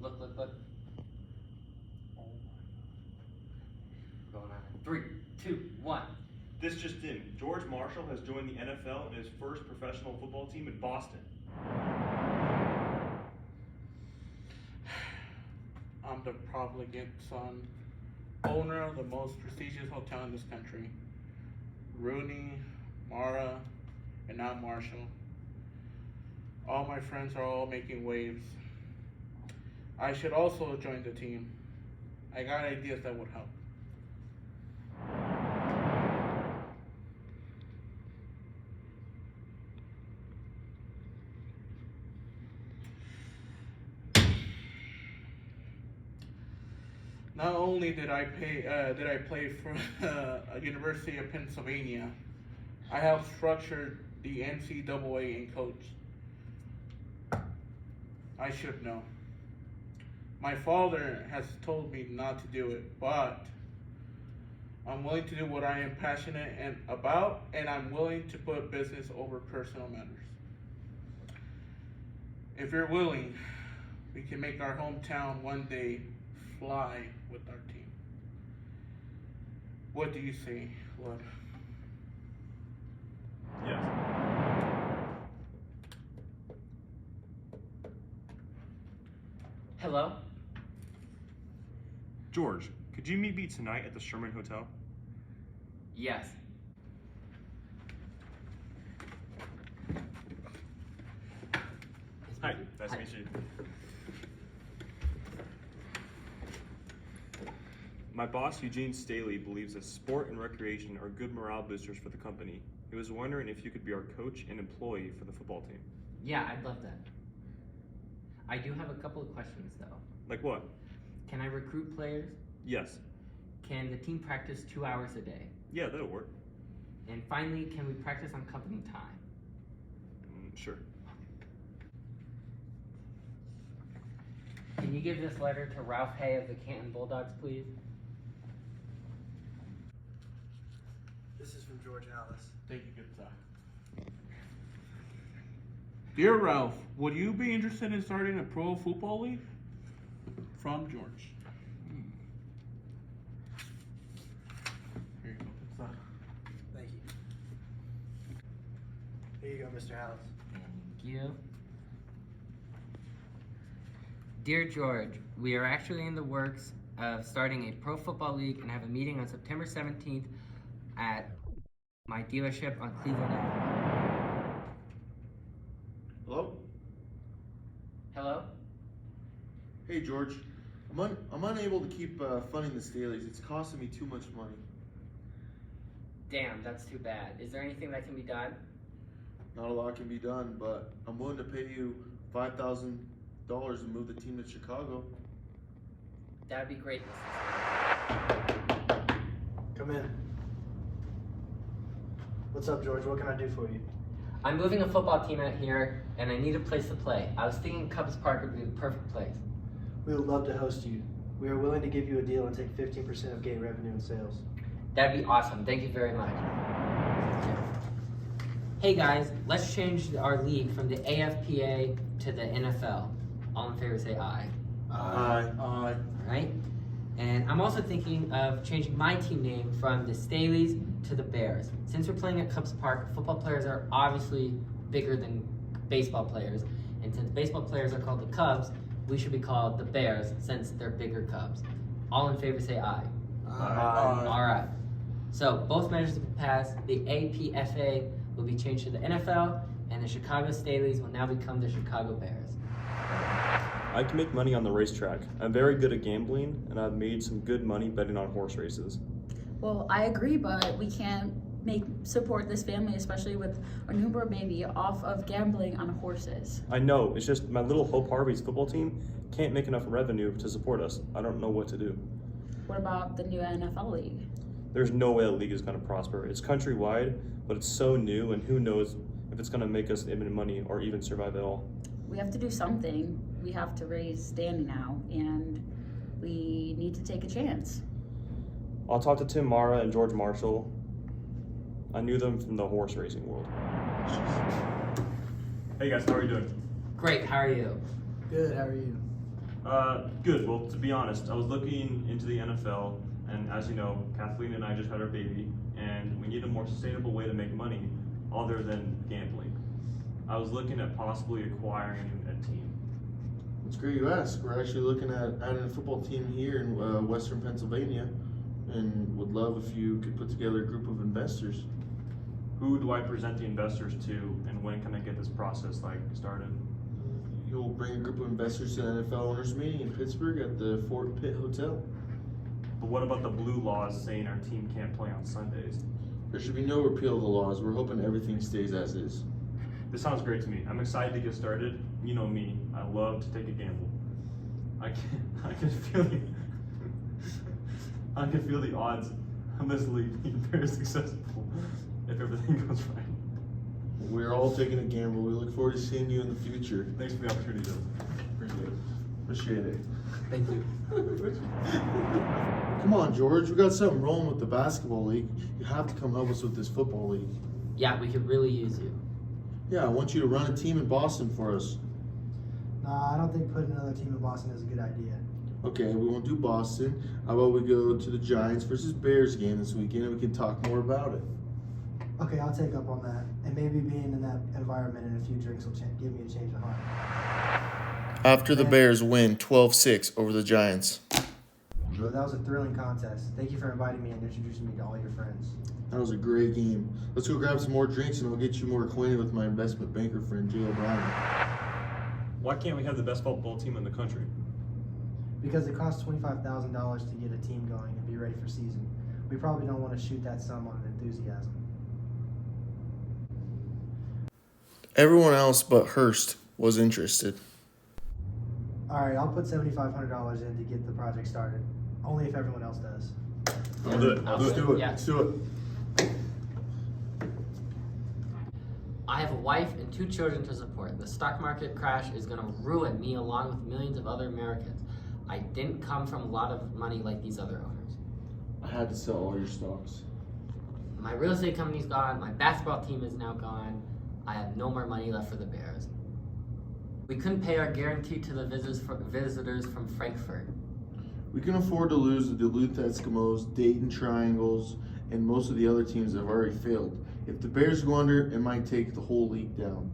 Look. Oh my God. Going on. 3, 2, 1. This just in. George Marshall has joined the NFL in his first professional football team in Boston. I'm the profligate son, owner of the most prestigious hotel in this country. Rooney, Mara, and now Marshall. All my friends are all making waves. I should also join the team. I got ideas that would help. Not only did I play for University of Pennsylvania, I helped structure the NCAA and coach. I should know. My father has told me not to do it, but I'm willing to do what I am passionate about, and I'm willing to put business over personal matters. If you're willing, we can make our hometown one day fly with our team. What do you say, Lord? Yes. Hello? George, could you meet me tonight at the Sherman Hotel? Yes. Hi, nice to meet you. My boss, Eugene Staley, believes that sport and recreation are good morale boosters for the company. He was wondering if you could be our coach and employee for the football team. Yeah, I'd love that. I do have a couple of questions though. Like what? Can I recruit players? Yes. Can the team practice 2 hours a day? Yeah, that'll work. And finally, can we practice on company time? Sure. Can you give this letter to Ralph Hay of the Canton Bulldogs, please? This is from George Hallis. Thank you, good sir. Dear Ralph, would you be interested in starting a pro football league? From George. Here you go, good sir. Thank you. Here you go, Mr. Hallis. Thank you. Dear George, we are actually in the works of starting a pro football league and have a meeting on September 17th at my dealership on Cleveland Avenue. Hello? Hello? Hey, George. I'm unable to keep funding the Staleys. It's costing me too much money. Damn, that's too bad. Is there anything that can be done? Not a lot can be done, but I'm willing to pay you $5,000 and move the team to Chicago. That'd be great, Mr. Come in. What's up, George? What can I do for you? I'm moving a football team out here, and I need a place to play. I was thinking Cubs Park would be the perfect place. We would love to host you. We are willing to give you a deal and take 15% of gate revenue and sales. That'd be awesome. Thank you very much. Hey guys, let's change our league from the AFPA to the NFL. All in favor say aye. Aye. All right. And I'm also thinking of changing my team name from the Staleys to the Bears. Since we're playing at Cubs Park, football players are obviously bigger than baseball players. And since baseball players are called the Cubs, we should be called the Bears since they're bigger Cubs. All in favor say aye. Aye. All right. So both measures have been passed. The APFA will be changed to the NFL, and the Chicago Staleys will now become the Chicago Bears. I can make money on the racetrack. I'm very good at gambling, and I've made some good money betting on horse races. Well, I agree, but we can't support this family, especially with our newborn baby, off of gambling on horses. I know, it's just my little Hope Harvey's football team can't make enough revenue to support us. I don't know what to do. What about the new NFL league? There's no way the league is going to prosper. It's countrywide, but it's so new, and who knows if it's going to make us even money or even survive at all. We have to do something. We have to raise Stanley now, and we need to take a chance. I'll talk to Tim Mara and George Marshall. I knew them from the horse racing world. Hey guys, how are you doing? Great, how are you? Good, how are you? Good. Well, to be honest, I was looking into the NFL, and as you know, Kathleen and I just had our baby, and we need a more sustainable way to make money other than gambling. I was looking at possibly acquiring a team. It's great you asked. We're actually looking at adding a football team here in Western Pennsylvania, and would love if you could put together a group of investors. Who do I present the investors to, and when can I get this process started? You'll bring a group of investors to the NFL owners meeting in Pittsburgh at the Fort Pitt Hotel. But what about the blue laws saying our team can't play on Sundays? There should be no repeal of the laws. We're hoping everything stays as is. This sounds great to me. I'm excited to get started. You know me, I love to take a gamble. I can feel I can feel the odds of this league being very successful if everything goes right. We're all taking a gamble. We look forward to seeing you in the future. Thanks for the opportunity, Joe. Appreciate it. Appreciate it. Thank you. Come on, George. We got something rolling with the basketball league. You have to come help us with this football league. Yeah, we could really use you. Yeah, I want you to run a team in Boston for us. Nah, I don't think putting another team in Boston is a good idea. Okay, we won't do Boston. How about we go to the Giants versus Bears game this weekend and we can talk more about it. Okay, I'll take up on that. And maybe being in that environment and a few drinks will give me a change of heart. After the Bears win 12-6 over the Giants. Well, that was a thrilling contest. Thank you for inviting me and introducing me to all your friends. That was a great game. Let's go grab some more drinks and I'll get you more acquainted with my investment banker friend, Jay O'Brien. Why can't we have the best football team in the country? Because it costs $25,000 to get a team going and be ready for season. We probably don't want to shoot that sum on enthusiasm. Everyone else but Hurst was interested. All right, I'll put $7,500 in to get the project started. Only if everyone else does. I'll do it. Let's do it. Yeah. Let's do it. I have a wife and 2 children to support. The stock market crash is going to ruin me along with millions of other Americans. I didn't come from a lot of money like these other owners. I had to sell all your stocks. My real estate company's gone. My basketball team is now gone. I have no more money left for the Bears. We couldn't pay our guarantee to the visitors from Frankfurt. We can afford to lose the Duluth Eskimos, Dayton Triangles, and most of the other teams that have already failed. If the Bears go under, it might take the whole league down.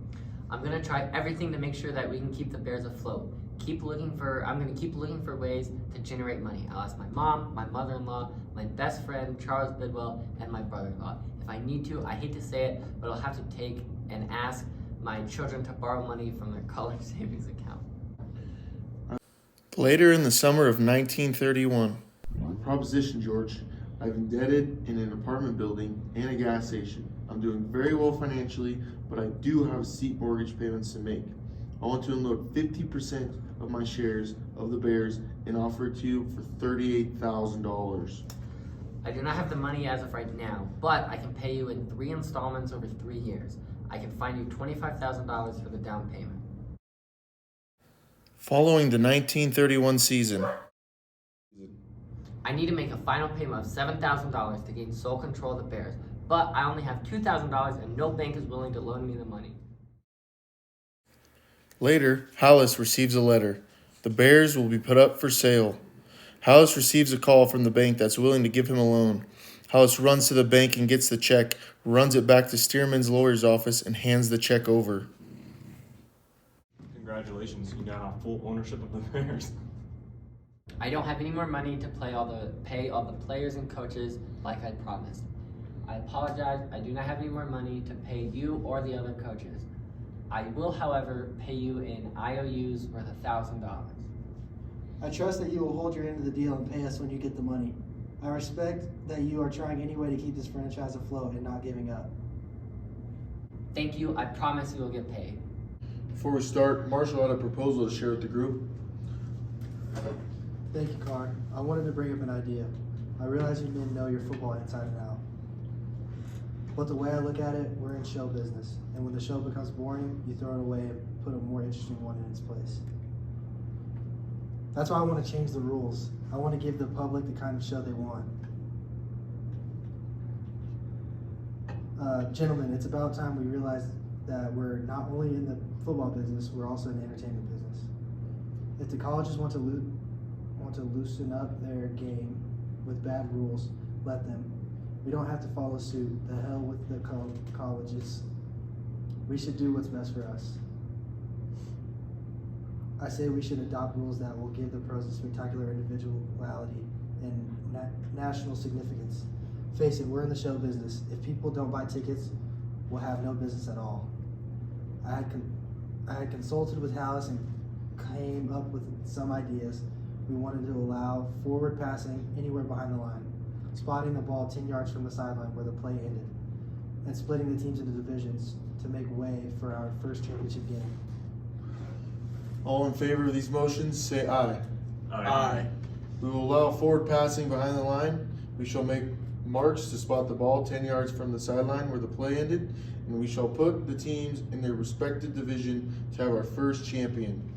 I'm going to try everything to make sure that we can keep the Bears afloat. I'm going to keep looking for ways to generate money. I'll ask my mom, my mother-in-law, my best friend, Charles Bidwell, and my brother-in-law. If I need to, I hate to say it, but I'll have to take and ask my children to borrow money from their college savings account. Later in the summer of 1931. Proposition, George. I've indebted in an apartment building and a gas station. I'm doing very well financially, but I do have seat mortgage payments to make. I want to unload 50% of my shares of the Bears and offer it to you for $38,000. I do not have the money as of right now, but I can pay you in 3 installments over 3 years. I can find you $25,000 for the down payment. Following the 1931 season. I need to make a final payment of $7,000 to gain sole control of the Bears, but I only have $2,000 and no bank is willing to loan me the money. Later, Hollis receives a letter. The Bears will be put up for sale. Hollis receives a call from the bank that's willing to give him a loan. Hollis runs to the bank and gets the check, runs it back to Stearman's lawyer's office, and hands the check over. Congratulations, you now have full ownership of the Bears. I don't have any more money to pay all the players and coaches like I promised. I apologize, I do not have any more money to pay you or the other coaches. I will, however, pay you in IOUs worth $1,000. I trust that you will hold your end of the deal and pay us when you get the money. I respect that you are trying any way to keep this franchise afloat and not giving up. Thank you, I promise you will get paid. Before we start, Marshall had a proposal to share with the group. Thank you, Carr. I wanted to bring up an idea. I realize you men know your football inside and out. But the way I look at it, we're in show business. And when the show becomes boring, you throw it away and put a more interesting one in its place. That's why I want to change the rules. I want to give the public the kind of show they want. Gentlemen, it's about time we realize that we're not only in the football business, we're also in the entertainment business. If the colleges want to loosen up their game with bad rules, let them. We don't have to follow suit. The hell with the colleges. We should do what's best for us. I say we should adopt rules that will give the pros a spectacular individuality and national significance. Face it, we're in the show business. If people don't buy tickets, we'll have no business at all. I had consulted with Hallis and came up with some ideas. We wanted to allow forward passing anywhere behind the line, spotting the ball 10 yards from the sideline where the play ended, and splitting the teams into divisions to make way for our first championship game. All in favor of these motions, say aye. Aye. We will allow forward passing behind the line. We shall make marks to spot the ball 10 yards from the sideline where the play ended, and we shall put the teams in their respective division to have our first champion.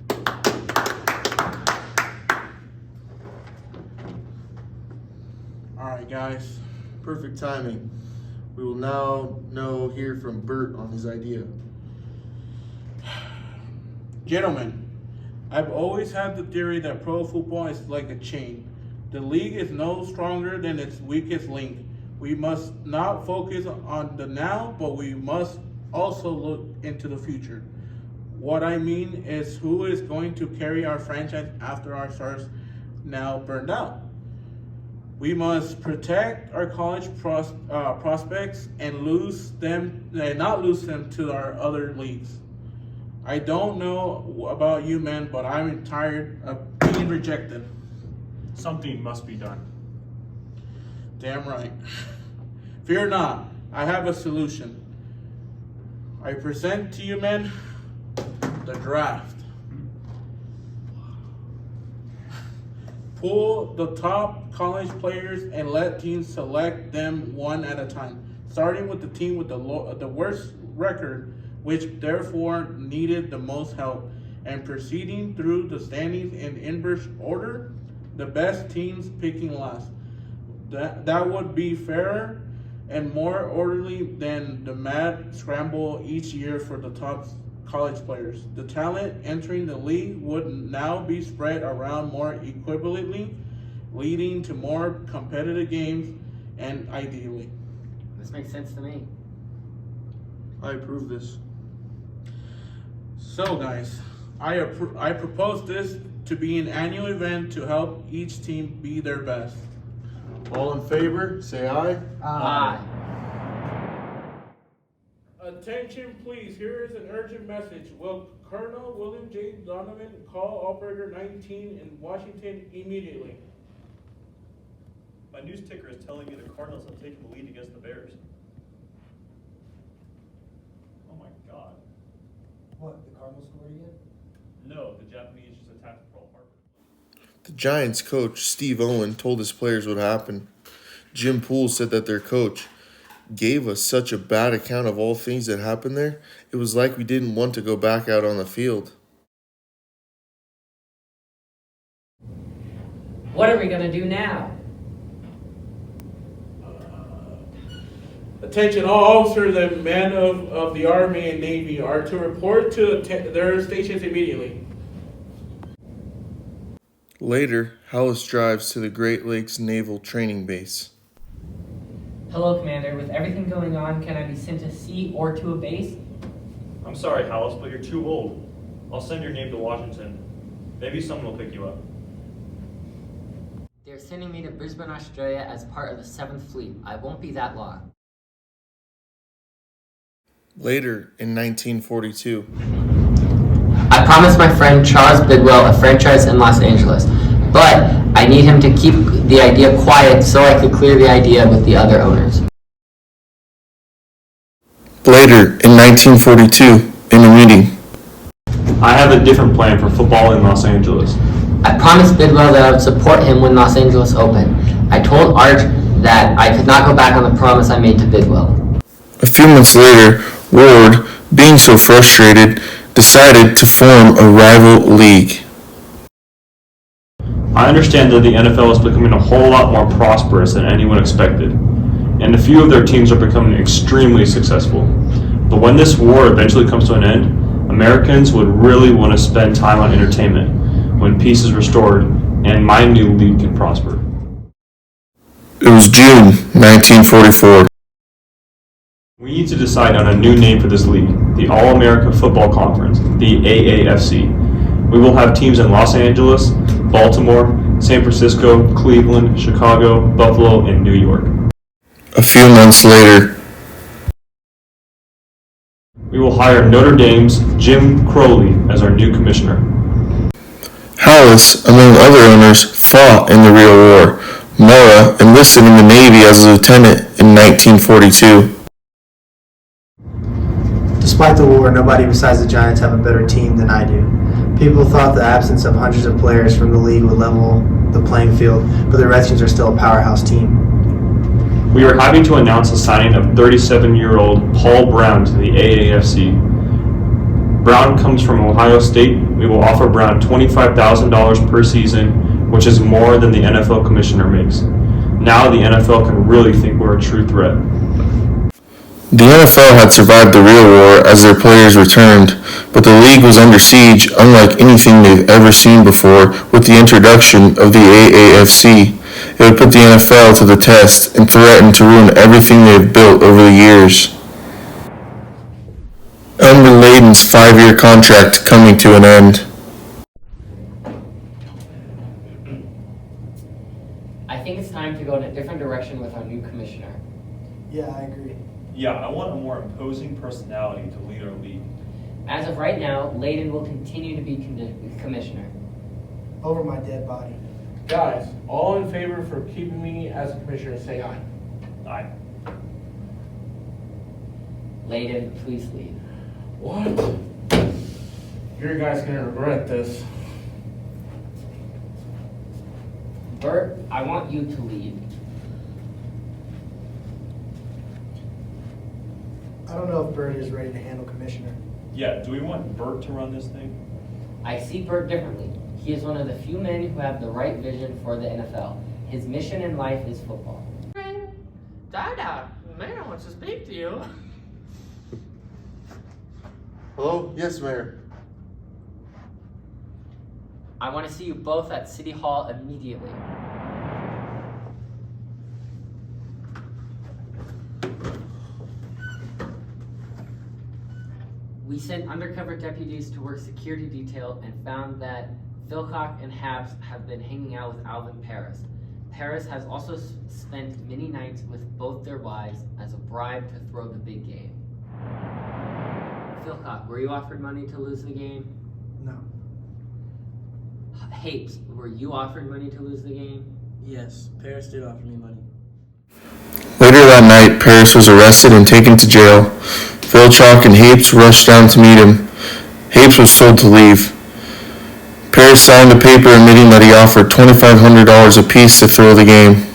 Alright, guys. Perfect timing. We will now hear from Bert on his idea. Gentlemen, I've always had the theory that pro football is like a chain. The league is no stronger than its weakest link. We must not focus on the now, but we must also look into the future. What I mean is who is going to carry our franchise after our stars now burned out. We must protect our college prospects and not lose them to our other leagues. I don't know about you men, but I'm tired of being rejected. Something must be done. Damn right. Fear not, I have a solution. I present to you men the draft. Pull the top college players and let teams select them one at a time, starting with the team with the worst record, which therefore needed the most help, and proceeding through the standings in inverse order, the best teams picking last. That would be fairer and more orderly than the mad scramble each year for the top college players. The talent entering the league would now be spread around more equitably, leading to more competitive games and ideally. This makes sense to me. I approve this. So guys, I propose this to be an annual event to help each team be their best. All in favor, say aye. Aye. Attention please, here is an urgent message. Will Colonel William J. Donovan call operator 19 in Washington immediately? My news ticker is telling me the Cardinals have taken the lead against the Bears. Oh my God. What, the Cardinals scored again? No, the Japanese just attacked Pearl Harbor. The Giants coach, Steve Owen, told his players what happened. Jim Poole said that their coach gave us such a bad account of all things that happened there, it was like we didn't want to go back out on the field. What are we gonna do now? Attention, all officers and men of the Army and Navy are to report to their stations immediately. Later, Hallis drives to the Great Lakes Naval Training Base. Hello, Commander. With everything going on, can I be sent to sea or to a base? I'm sorry, Hallis, but you're too old. I'll send your name to Washington. Maybe someone will pick you up. They're sending me to Brisbane, Australia as part of the 7th Fleet. I won't be that long. Later, in 1942, I promised my friend Charles Bidwell a franchise in Los Angeles, but I need him to keep the idea quiet so I could clear the idea with the other owners. Later, in 1942, in a meeting, I have a different plan for football in Los Angeles. I promised Bidwell that I would support him when Los Angeles opened. I told Art that I could not go back on the promise I made to Bidwell. A few months later, Ward, being so frustrated, decided to form a rival league. I understand that the NFL is becoming a whole lot more prosperous than anyone expected, and a few of their teams are becoming extremely successful. But when this war eventually comes to an end, Americans would really want to spend time on entertainment. when peace is restored and my new league can prosper. It was June 1944. We need to decide on a new name for this league, the All-America Football Conference, the AAFC. We will have teams in Los Angeles, Baltimore, San Francisco, Cleveland, Chicago, Buffalo, and New York. A few months later, We will hire Notre Dame's Jim Crowley as our new commissioner. Halas, among other owners, fought in the real war. Mora enlisted in the Navy as a lieutenant in 1942. Despite the war, nobody besides the Giants have a better team than I do. People thought the absence of hundreds of players from the league would level the playing field, but the Redskins are still a powerhouse team. We are happy to announce the signing of 37-year-old Paul Brown to the AAFC. Brown comes from Ohio State. We will offer Brown $25,000 per season, which is more than the NFL commissioner makes. Now the NFL can really think we're a true threat. The NFL had survived the real war as their players returned, but the league was under siege unlike anything they've ever seen before with the introduction of the AAFC. It would put the NFL to the test and threaten to ruin everything they've built over the years. Elmer Layden's 5-year contract coming to an end. I think it's time to go in a different direction with our new commissioner. Yeah, I agree. Yeah, I want a more imposing personality to lead our league. As of right now, Layden will continue to be commissioner. Over my dead body. Guys, all in favor for keeping me as a commissioner, say aye. Aye. Layden, please leave. What? You guys gonna regret this. Bert, I want you to lead. I don't know if Bert is ready to handle commissioner. Yeah, do we want Bert to run this thing? I see Bert differently. He is one of the few men who have the right vision for the NFL. His mission in life is football. Dada, Mayor wants to speak to you. Hello? Yes, Mayor. I want to see you both at City Hall immediately. We sent undercover deputies to work security detail and found that Philcock and Habs have been hanging out with Alvin Paris. Paris has also spent many nights with both their wives as a bribe to throw the big game. Philcock, were you offered money to lose the game? No. Hapes, were you offered money to lose the game? Yes, Paris did offer me money. Later that night, Paris was arrested and taken to jail. Philcock and Hapes rushed down to meet him. Hapes was told to leave. Paris signed a paper admitting that he offered $2,500 apiece to throw the game.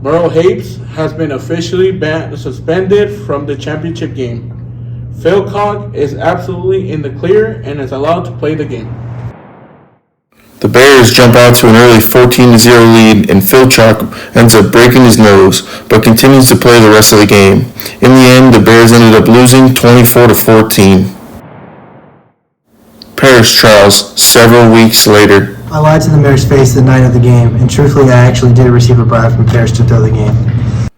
Merle Hapes has been officially suspended from the championship game. Philcock is absolutely in the clear and is allowed to play the game. The Bears jump out to an early 14-0 lead, and Philcock ends up breaking his nose, but continues to play the rest of the game. In the end, the Bears ended up losing 24-14. Paris trials several weeks later. I lied to the mayor's face the night of the game, and truthfully, I actually did receive a bribe from Paris to throw the game.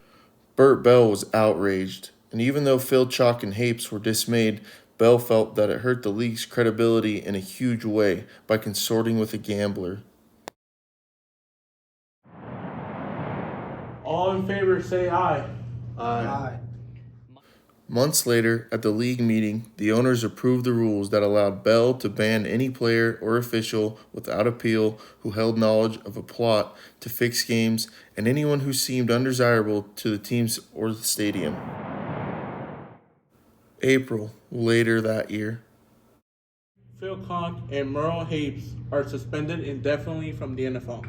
Burt Bell was outraged, and even though Philcock and Hapes were dismayed, Bell felt that it hurt the league's credibility in a huge way by consorting with a gambler. All in favor, say aye. Aye. Months later, at the league meeting, the owners approved the rules that allowed Bell to ban any player or official without appeal who held knowledge of a plot to fix games and anyone who seemed undesirable to the teams or the stadium. April, later that year. Philcock and Merle Hapes are suspended indefinitely from the NFL.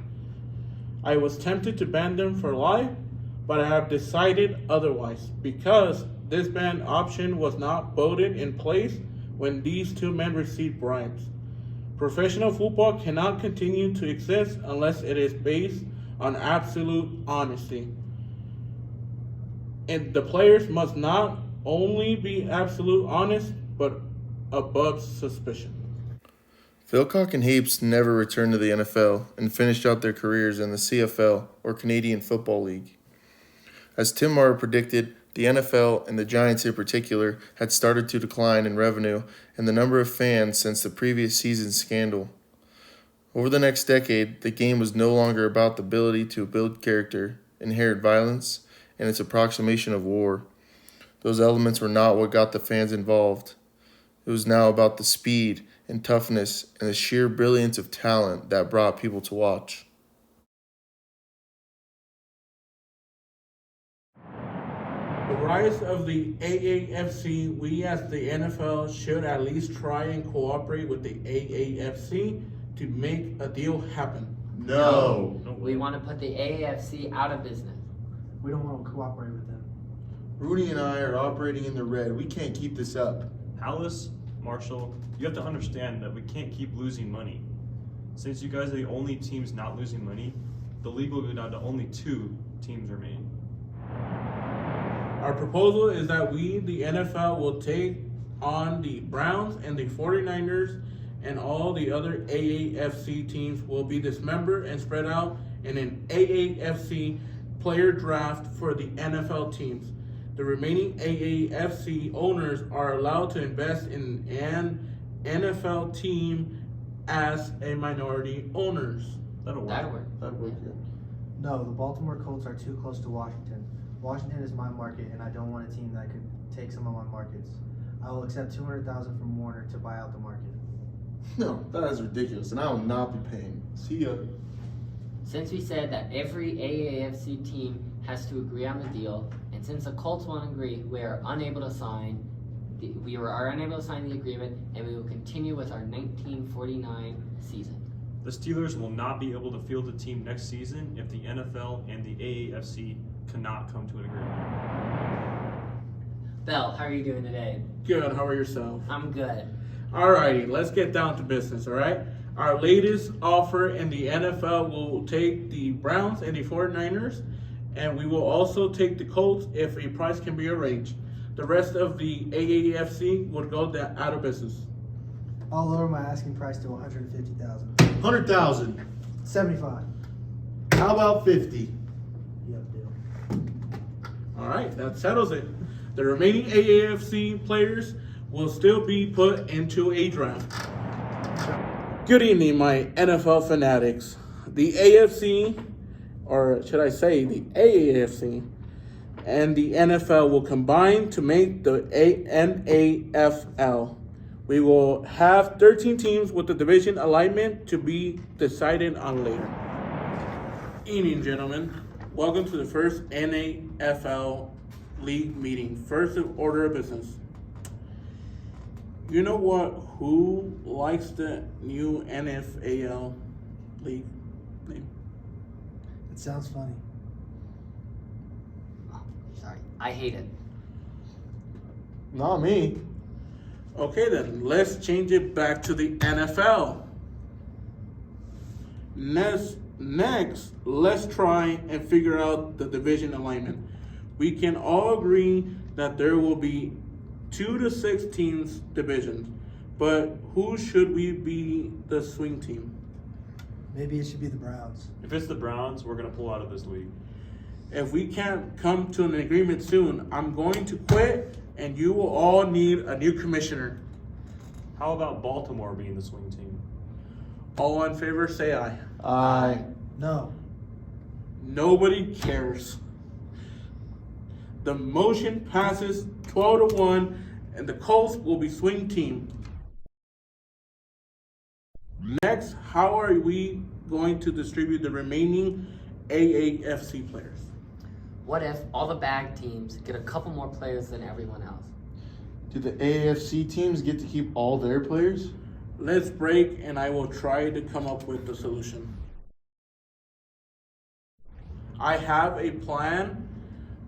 I was tempted to ban them for life, but I have decided otherwise because this ban option was not voted in place when these two men received bribes. Professional football cannot continue to exist unless it is based on absolute honesty. And the players must not only be absolute honest, but above suspicion. Philcock and Heaps never returned to the NFL and finished out their careers in the CFL, or Canadian Football League. As Tim Mara predicted, the NFL, and the Giants in particular, had started to decline in revenue and the number of fans since the previous season's scandal. Over the next decade, the game was no longer about the ability to build character, inherit violence, and its approximation of war. Those elements were not what got the fans involved. It was now about the speed and toughness and the sheer brilliance of talent that brought people to watch. The rise of the AAFC, we as the NFL should at least try and cooperate with the AAFC to make a deal happen. No. We want to put the AAFC out of business. We don't want to cooperate with them. Rooney and I are operating in the red. We can't keep this up. Alice, Marshall, you have to understand that we can't keep losing money. Since you guys are the only teams not losing money, the league will go down to only 2 teams remain. Our proposal is that we, the NFL, will take on the Browns and the 49ers, and all the other AAFC teams will be dismembered and spread out in an AAFC player draft for the NFL teams. The remaining AAFC owners are allowed to invest in an NFL team as a minority owners. That'll work. That'll work. That'd work, yeah. No, the Baltimore Colts are too close to Washington. Washington is my market, and I don't want a team that could take some of my markets. I will accept $200,000 from Warner to buy out the market. No, that is ridiculous, and I will not be paying. See ya. Since we said that every AAFC team has to agree on the deal, and since the Colts won't agree, we are unable to sign the agreement, and we will continue with our 1949 season. The Steelers will not be able to field a team next season if the NFL and the AAFC cannot come to an agreement. Bell, how are you doing today? Good, how are yourself? I'm good. Alrighty, let's get down to business, alright? Our latest offer in the NFL will take the Browns and the 49ers, and we will also take the Colts if a price can be arranged. The rest of the AAFC would go out of business. I'll lower my asking price to $150,000. 100,000. 75. How about 50? Yep, deal. Alright, that settles it. The remaining AAFC players will still be put into a draft. Good evening, my NFL fanatics. The AFC, or should I say the AAFC, and the NFL will combine to make the NAFL. We will have 13 teams with the division alignment to be decided on later. Evening, gentlemen. Welcome to the first NAFL league meeting. First order of business. You know what? Who likes the new NFL league name? It sounds funny. Oh, sorry, I hate it. Not me. Okay then, let's change it back to the NFL. Next, let's try and figure out the division alignment. We can all agree that there will be 2 to 6 teams divisions, but who should we be the swing team? Maybe it should be the Browns. If it's the Browns, we're going to pull out of this league. If we can't come to an agreement soon, I'm going to quit, and you will all need a new commissioner. How about Baltimore being the swing team? All in favor, say aye. Aye. No. Nobody cares. The motion passes 12-1, and the Colts will be swing team. Next, how are we going to distribute the remaining AAFC players? What if all the bag teams get a couple more players than everyone else? Do the AFC teams get to keep all their players? Let's break, and I will try to come up with the solution. I have a plan.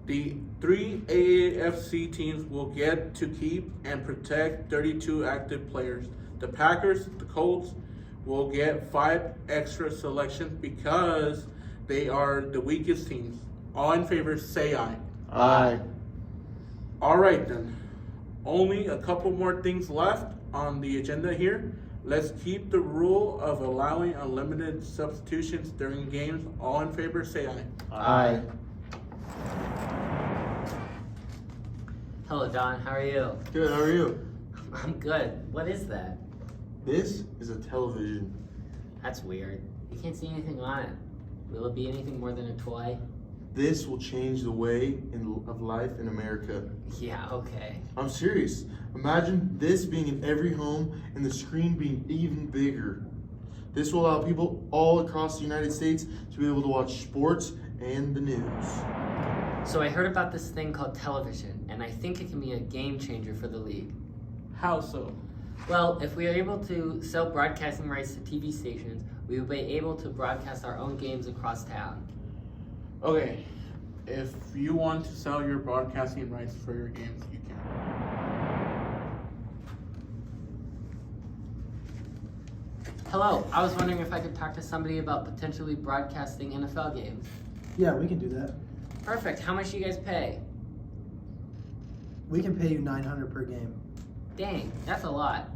The 3 AAFC teams will get to keep and protect 32 active players. The Packers, the Colts, will get 5 extra selections because they are the weakest teams. All in favor, say aye. Aye. All right then. Only a couple more things left on the agenda here. Let's keep the rule of allowing unlimited substitutions during games. All in favor, say aye. Aye. Hello, Don. How are you? Good, how are you? I'm good. What is that? This is a television. That's weird. You can't see anything on it. Will it be anything more than a toy? This will change the way of life in America. Yeah, okay. I'm serious. Imagine this being in every home and the screen being even bigger. This will allow people all across the United States to be able to watch sports and the news. So I heard about this thing called television, and I think it can be a game changer for the league. How so? Well, if we are able to sell broadcasting rights to TV stations, we will be able to broadcast our own games across town. Okay, if you want to sell your broadcasting rights for your games, you can. Hello, I was wondering if I could talk to somebody about potentially broadcasting NFL games. Yeah, we can do that. Perfect. How much do you guys pay? We can pay you $900 per game. Dang, that's a lot.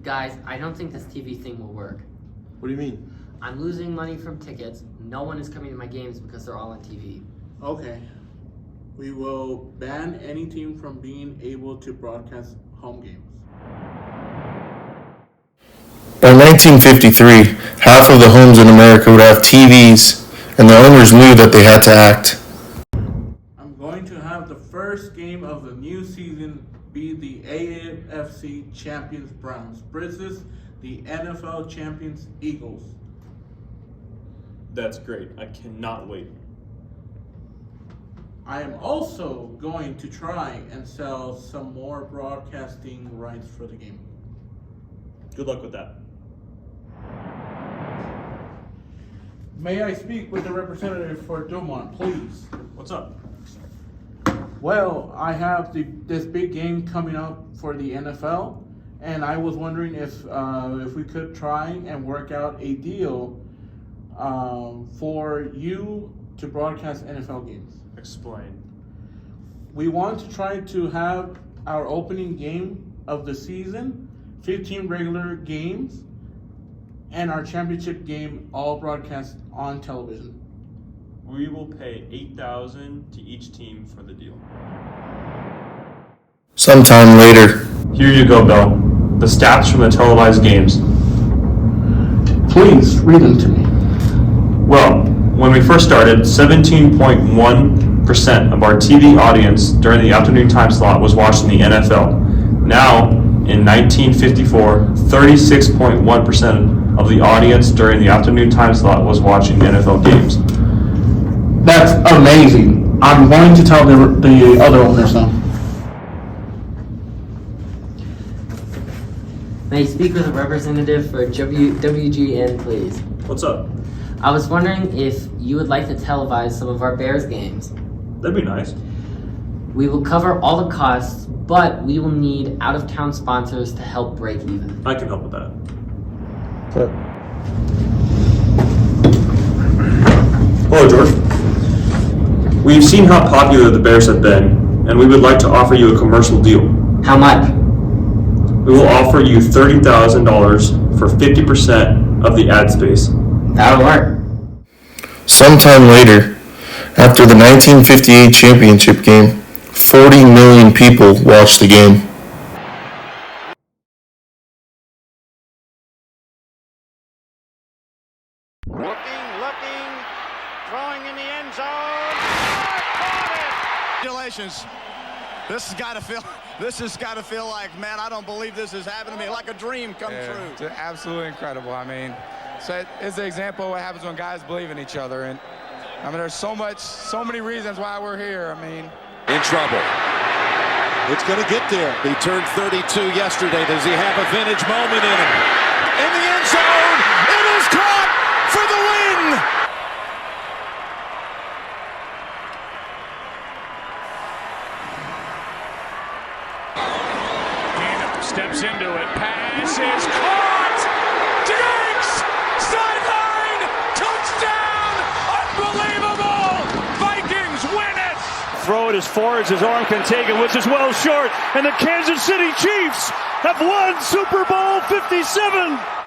Guys, I don't think this TV thing will work. What do you mean? I'm losing money from tickets. No one is coming to my games because they're all on TV. Okay. We will ban any team from being able to broadcast home games. By 1953, half of the homes in America would have TVs, and the owners knew that they had to act. I'm going to have the first game of the new season be the AFC champions Browns versus the NFL champions Eagles. That's great. I cannot wait. I am also going to try and sell some more broadcasting rights for the game. Good luck with that. May I speak with the representative for Dumont, please? What's up? Well, I have this big game coming up for the NFL, and I was wondering if we could try and work out a deal for you to broadcast NFL games. Explain. We want to try to have our opening game of the season, 15 regular games, and our championship game all broadcast on television. We will pay $8,000 to each team for the deal. Sometime later. Here you go, Bill. The stats from the televised games. Please read them to me. Well, when we first started, 17.1% of our TV audience during the afternoon time slot was watching the NFL. Now, in 1954, 36.1% of the audience during the afternoon time slot was watching NFL games. That's amazing. I'm going to tell the other owners now. May I speak with a representative for WGN, please? What's up? I was wondering if you would like to televise some of our Bears games. That'd be nice. We will cover all the costs, but we will need out-of-town sponsors to help break even. I can help with that. Hello, George. We've seen how popular the Bears have been, and we would like to offer you a commercial deal. How much? We will offer you $30,000 for 50% of the ad space. That'll work. Sometime later, after the 1958 championship game, 40 million people watched the game. Looking, throwing in the end zone. Congratulations. This has got to feel like, man, I don't believe this is happening to me, like a dream come true. It's absolutely incredible. I mean, so it's an example of what happens when guys believe in each other. And I mean, there's so many reasons why we're here. I mean, In trouble. It's going to get there. He turned 32 yesterday. Does he have a vintage moment in him? In the end zone, it is caught for the win. Gannon steps into it. Pass is caught. Diggs! Sideline! Touchdown! Unbelievable! Vikings win it! Throw it as far as his arm can take it, which is well short. And the Kansas City Chiefs have won Super Bowl 57.